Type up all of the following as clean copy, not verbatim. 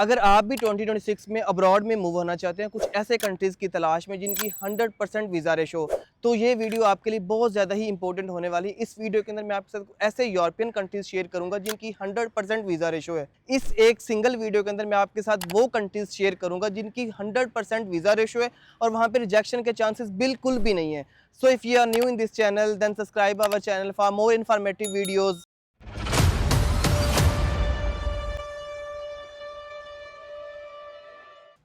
अगर आप भी 2026 में अब्रॉड में मूव होना चाहते हैं, कुछ ऐसे कंट्रीज़ की तलाश में जिनकी 100% वीज़ा रेशो, तो ये वीडियो आपके लिए बहुत ज़्यादा ही इंपॉर्टेंट होने वाली है। इस वीडियो के अंदर मैं आपके साथ ऐसे यूरोपियन कंट्रीज़ शेयर करूंगा जिनकी 100% वीज़ा रेशो है। इस एक सिंगल वीडियो के अंदर मैं आपके साथ वो कंट्रीज़ शेयर करूंगा जिनकी 100% वीज़ा रेशो है और वहाँ पर रिजेक्शन के चांसेस बिल्कुल भी नहीं है। So if you are new in this channel then subscribe our channel for more informative videos.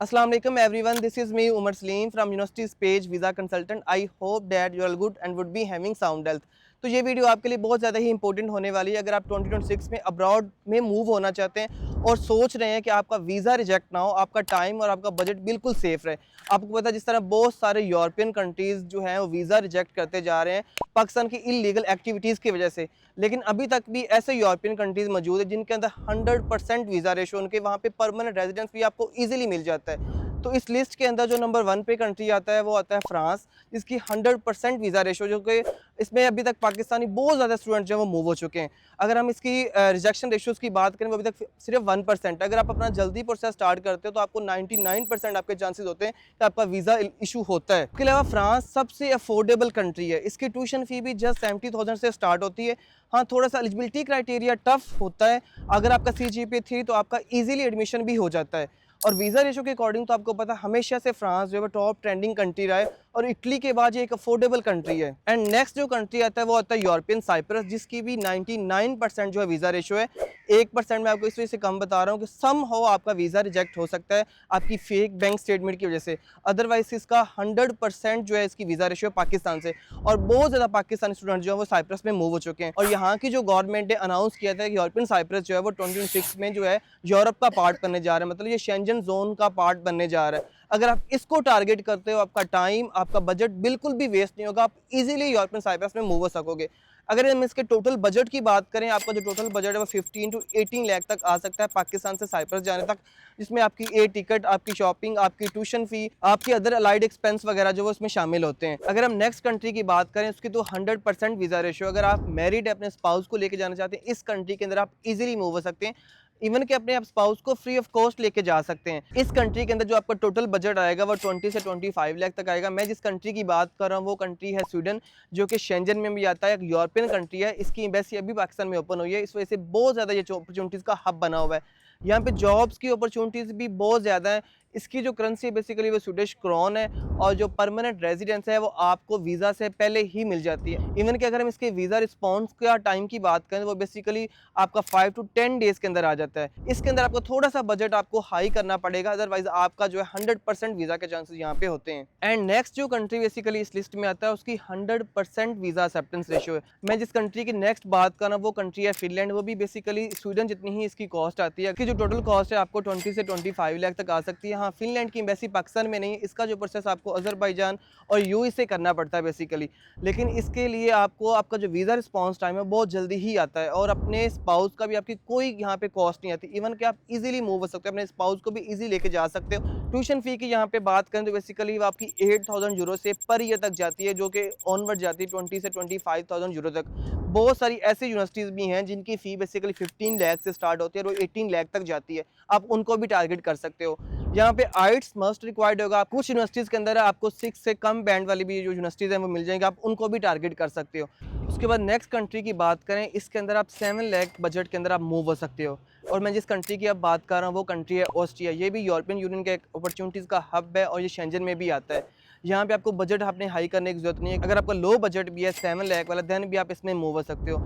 Assalamu alaikum everyone, this is me Umar Salim from University's Page Visa Consultant. I hope that you are good and would be having sound health. तो ये video आपके लिए बहुत ज़्यादा ही important होने वाली है अगर आप 2026 में अब्रॉड में मूव होना चाहते हैं और सोच रहे हैं कि आपका वीज़ा रिजेक्ट ना हो, आपका टाइम और आपका बजट बिल्कुल सेफ रहे। आपको पता है जिस तरह बहुत सारे यूरोपियन कंट्रीज़ जो हैं वो वीज़ा रिजेक्ट करते जा रहे हैं पाकिस्तान की इलीगल एक्टिविटीज़ की वजह से, लेकिन अभी तक भी ऐसे यूरोपियन कंट्रीज़ मौजूद है जिनके अंदर 100% वीज़ा रेशो, उनके वहाँ पे परमानेंट रेजिडेंस भी आपको ईजिली मिल जाता है। तो इस लिस्ट के अंदर जो नंबर 1 पे कंट्री आता है वो आता है फ्रांस, जिसकी 100% वीज़ा रेशो, जो कि इसमें अभी तक पाकिस्तानी बहुत ज़्यादा स्टूडेंट जो है वो मूव हो चुके हैं। अगर हम इसकी रिजेक्शन रेशोज़ की बात करें वो अभी तक सिर्फ 1%। अगर आप अपना जल्दी प्रोसेस स्टार्ट करते हो तो आपको 99% आपके चांसेस होते हैं कि आपका वीज़ा इशू होता है। इसके अलावा फ्रांस सबसे अफोर्डेबल कंट्री है, इसकी ट्यूशन फ़ी भी जस्ट 70,000 से स्टार्ट होती है। हाँ, थोड़ा सा एलिजिबिलिटी क्राइटेरिया टफ होता है, अगर आपका CGPA 3 तो आपका ईजिली एडमिशन भी हो जाता है। और वीज़ा रेशो के अकॉर्डिंग तो आपको पता हमेशा से फ्रांस जो है टॉप ट्रेंडिंग कंट्री रहा है और इटली के बाद ये एक अफोर्डेबल कंट्री है। एंड नेक्स्ट जो कंट्री आता है वो आता है यूरोपियन साइप्रस, जिसकी भी 99% जो है वीज़ा रेशो है। 1% मैं आपको इस वजह से कम बता रहा हूँ कि सम हो आपका वीज़ा रिजेक्ट हो सकता है आपकी फेक बैंक स्टेटमेंट की वजह से, अदरवाइज इसका 100% जो है इसकी वीज़ा रेशो पाकिस्तान से। और बहुत ज़्यादा पाकिस्तानी स्टूडेंट जो है वो साइप्रस में मूव हो चुके हैं और यहाँ की जो गवर्नमेंट ने अनाउंस किया था कि यूरोपियन साइप्रस जो है वो 2026 में जो है यूरोप का पार्ट बनने जा रहा है, मतलब ये शेंजन जोन का पार्ट बनने जा रहा है। अगर आप इसको टारगेट करते हो, आपका टाइम आपका बजट बिल्कुल भी वेस्ट नहीं होगा, आप इजीली यूरोपियन साइप्रस में मूव हो सकोगे। अगर हम इसके टोटल बजट की बात करें, आपका जो टोटल बजट है वो 15 to 18 लाख तक आ सकता है पाकिस्तान से साइप्रस जाने तक, जिसमें आपकी एयर टिकट, आपकी शॉपिंग, आपकी ट्यूशन फ़ी, आपकी अदर अलाइड एक्सपेंस वगैरह जो वो इसमें शामिल होते हैं। अगर हम नेक्स्ट कंट्री की बात करें उसकी तो 100% वीज़ा रेशो, अगर आप मैरिड अपने स्पाउस को लेके जाना चाहते हैं इस कंट्री के अंदर आप इजीली मूव हो सकते हैं, इवन कि अपने आप स्पाउस को फ्री ऑफ कॉस्ट लेके जा सकते हैं। इस कंट्री के अंदर जो आपका टोटल बजट आएगा वो 20 से 25 लाख तक आएगा। मैं जिस कंट्री की बात कर रहा हूँ वो कंट्री है स्वीडन, जो कि शेंजन में भी आता है, एक यूरोपियन कंट्री है। इसकी एम्बेसी अभी पाकिस्तान में ओपन हुई है, इस वजह से बहुत ज़्यादा ये अपॉर्चुनिटीज़ का हब बना हुआ है। यहाँ पे जॉब्स की अपॉर्चुनिटीज़ भी बहुत ज़्यादा है। इसकी जो करेंसी बेसिकली वो स्वीडिश क्रॉन है और जो परमानेंट रेजिडेंस है वो आपको वीज़ा से पहले ही मिल जाती है। इवन कि अगर हम इसके वीज़ा रिस्पॉन्स का टाइम की बात करें वो बेसिकली आपका 5 to 10 डेज़ के अंदर आ जाता है। इसके अंदर आपको थोड़ा सा बजट आपको हाई करना पड़ेगा, अदरवाइज आपका जो है 100% वीज़ा के चांसेस यहाँ पे होते हैं। एंड नेक्स्ट जो कंट्री बेसिकली इस लिस्ट में आता है उसकी 100% वीज़ा एक्सेप्टेंस रेशियो है। मैं जिस कंट्री की नेक्स्ट बात कर रहा हूँ वो कंट्री है फिनलैंड, वो भी बेसिकली स्वीडन जितनी ही इसकी कॉस्ट आती है। इसकी जो टोटल कॉस्ट है आपको 20 से 25 लाख तक आ सकती है। हाँ, फिनलैंड की एम्बेसी पाकिस्तान में नहीं है, इसका जो प्रोसेस आपको अज़रबैजान और यूएई से करना पड़ता है बेसिकली, लेकिन इसके लिए आपको आपका जो वीज़ा रिस्पॉन्स टाइम है बहुत जल्दी ही आता है और अपने स्पाउस का भी आपकी कोई यहाँ पे कॉस्ट नहीं आती। इवन कि आप इजीली मूव हो सकते हो, अपने स्पाउस को भी इजी लेके जा सकते हो। ट्यूशन फ़ी की यहाँ पे बात करें तो बेसिकली वो आपकी 8,000 यूरो से पर ईयर तक जाती है, जो कि ऑनवर्ड जाती है 20 से 25,000 यूरो तक। बहुत सारी ऐसी यूनिवर्सिटीज़ भी हैं जिनकी फ़ी बेसिकली 15 लाख से स्टार्ट होती है और वो 18 लाख तक जाती है, आप उनको भी टारगेट कर सकते हो। यहाँ पे आइट्स मस्ट रिक्वायर्ड होगा। कुछ यूनिवर्सिटीज़ के अंदर आपको 6 से कम बैंड वाली भी जो यूनिवर्सिटीज़ हैं वो मिल जाएंगी, आप उनको भी टारगेट कर सकते हो। उसके बाद नेक्स्ट कंट्री की बात करें, इसके अंदर आप 7 लाख बजट के अंदर आप मूव हो सकते हो और मैं जिस कंट्री की अब बात कर रहा हूँ वो कंट्री है ऑस्ट्रिया। ये भी यूरोपियन यूनियन का एक अपॉर्चुनिटीज़ का हब है और ये शेंजन में भी आता है। यहाँ पे आपको बजट आपने हाई करने की ज़रूरत नहीं है, अगर आपका लो बजट भी है 7 लाख वाला देन भी आप इसमें मूव हो सकते हो।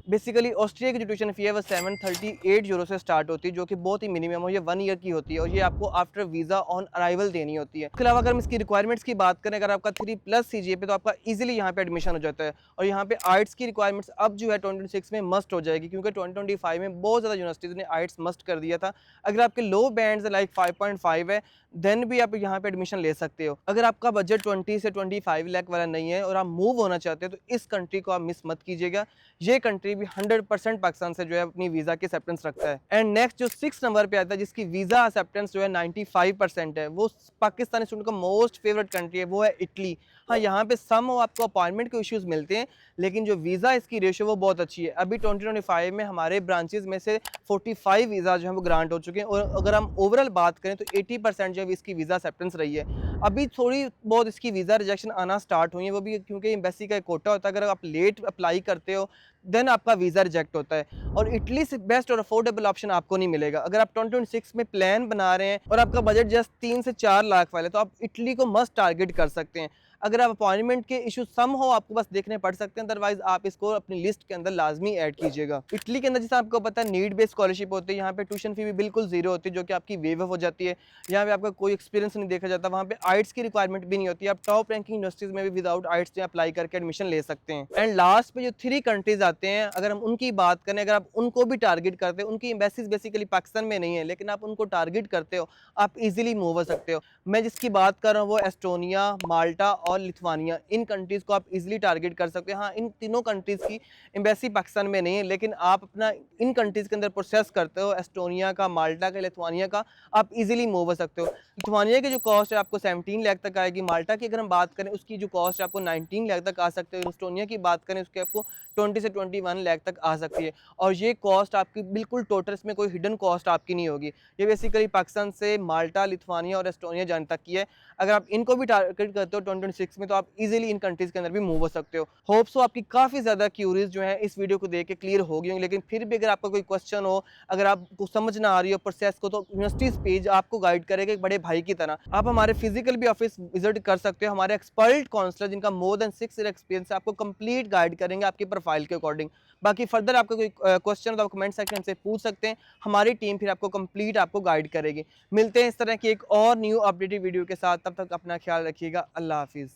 बेसिकली ऑस्ट्रिया की जो ट्यूशन फ़ी है वो 738 यूरो से स्टार्ट होती है, जो कि बहुत ही मिनिमम हो, ये 1 ईयर की होती है और ये आपको आफ्टर वीज़ा ऑन अराइवल देनी होती है। इसके अलावा अगर हम इसकी रिक्वायरमेंट्स की बात करें, अगर आपका 3+ CGPA तो आपका ईजिली यहाँ पे एडमिशन हो जाता है और यहाँ पे आइट्स की रिक्वायरमेंट्स अब जो है 2026 में मस्ट हो जाएगी, क्योंकि 2025 में बहुत ज़्यादा यूनिवर्सिटीज़ ने आइट्स मस्ट कर दिया था। अगर आपके लो बैंड्स लाइक 5.5 है देन भी आप यहाँ पे एडमिशन ले सकते हो। अगर आपका बजट 20 से 25 लाख वाला नहीं है और आप मूव होना चाहते हो तो इस कंट्री को आप मिस मत कीजिएगा। ये कंट्री भी 100% पाकिस्तान से जो है अपनी वीज़ा की एक्सेप्टेंस रखता है। एंड नेक्स्ट जो 6 नंबर पे आता है जिसकी वीज़ा एक्सेप्टेंस जो है 95% है, वो पाकिस्तानी स्टूडेंट का मोस्ट फेवरेट कंट्री है, वो है इटली। हाँ, यहाँ पे सम आपको अपॉइंटमेंट के इश्यूज़ मिलते हैं, लेकिन जो वीज़ा इसकी रेशियो वो बहुत अच्छी है। अभी 2025 में हमारे ब्रांचेस में से 45 वीज़ा जो है वो ग्रांट हो चुके हैं, और अगर हम ओवरऑल बात करें तो 80% जो है इसकी वीज़ा एक्सेप्टेंस रही है। अभी थोड़ी बहुत इसकी वीज़ा रिजेक्शन आना स्टार्ट हुई है, वो भी क्योंकि एम्बेसी का एक कोटा होता है, अगर आप लेट अप्लाई करते हो देन आपका वीज़ा रिजेक्ट होता है। और इटली से बेस्ट और अफोर्डेबल ऑप्शन आपको नहीं मिलेगा। अगर आप 2026 में प्लान बना रहे हैं और आपका बजट जस्ट 3 से 4 लाख वाले, तो आप इटली को मस्ट टारगेट कर सकते हैं। अगर आप अपॉइंटमेंट के इशू सम हो आपको बस देखने पड़ सकते हैं, अदरवाइज आप इसको अपनी लिस्ट के अंदर लाजमी ऐड कीजिएगा। इटली के अंदर जैसे आपको पता है नीड बेस्ड स्कॉलरशिप होती है, यहाँ पे ट्यूशन फी भी बिल्कुल जीरो होती है, जो कि आपकी वेव हो जाती है। यहाँ पे आपका कोई एक्सपीरियंस नहीं देखा जाता, वहाँ पे आइट्स की रिक्वायरमेंट भी नहीं होती, आप टॉप रैंकिंग यूनिवर्सिटीज में भी विदाउट आइट्स से अप्लाई करके एडमिशन ले सकते हैं। एंड लास्ट पे जो 3 कंट्रीज आते हैं, अगर हम उनकी बात करें, अगर आप उनको भी टारगेट करते हैं, उनकी एम्बेसीज बेसिकली पाकिस्तान में नहीं है, लेकिन आप उनको टारगेट करते हो, आप इजीली मूव हो सकते हो। मैं जिसकी बात कर रहा हूँ वो एस्टोनिया, माल्टा और लिथुआनिया, इन कंट्रीज़ को आप इजीली टारगेट कर सकते हैं। हाँ, इन तीनों कंट्रीज़ की एम्बेसी पाकिस्तान में नहीं है, लेकिन आप अपना इन कंट्रीज़ के अंदर प्रोसेस करते हो, एस्टोनिया का, माल्टा का, लिथुआनिया का, आप इजीली मूव हो सकते हो। लिथुआनिया की जो कॉस्ट है आपको 17 लाख तक आएगी, माल्टा की अगर हम बात करें उसकी जो कॉस्ट है आपको 19 लाख तक आ सकते हो, एस्टोनिया की बात करें उसके आपको 20 से 21 लाख तक आ सकती है। और ये कॉस्ट आपकी बिल्कुल टोटल, इसमें कोई हिडन कॉस्ट आपकी नहीं होगी। ये बेसिकली पाकिस्तान से माल्टा, लिथुआनिया और एस्टोनिया जाने तक की है। अगर आप इनको भी टारगेट करते हो 2026 में, तो आप इजीली इन कंट्रीज़ के अंदर भी मूव हो सकते हो। होप सो आपकी काफ़ी ज़्यादा क्यूरीज जो है इस वीडियो को देख के क्लियर हो गई होंगी, लेकिन फिर भी अगर आपका कोई क्वेश्चन हो, अगर आपको समझ ना आ रही हो प्रोसेस को, तो यूनिवर्सिटीज़ पेज आपको गाइड करेगा एक बड़े भाई की तरह। आप हमारे फिजिकल भी ऑफिस विजिट कर सकते हो, हमारे एक्सपर्ट काउंसलर जिनका मोर देन 6 ईयर एक्सपीरियंस है आपको कंप्लीट गाइड करेंगे आपकी प्रोफाइल के अकॉर्डिंग। बाकी फर्दर आपका कोई क्वेश्चन हो तो आप कमेंट सेक्शन से पूछ सकते हैं, हमारी टीम फिर आपको कंप्लीट आपको गाइड करेगी। मिलते हैं इस तरह की एक और न्यू अपडेटेड वीडियो के साथ, तब तक अपना ख्याल रखिएगा। अल्लाह हाफिज़।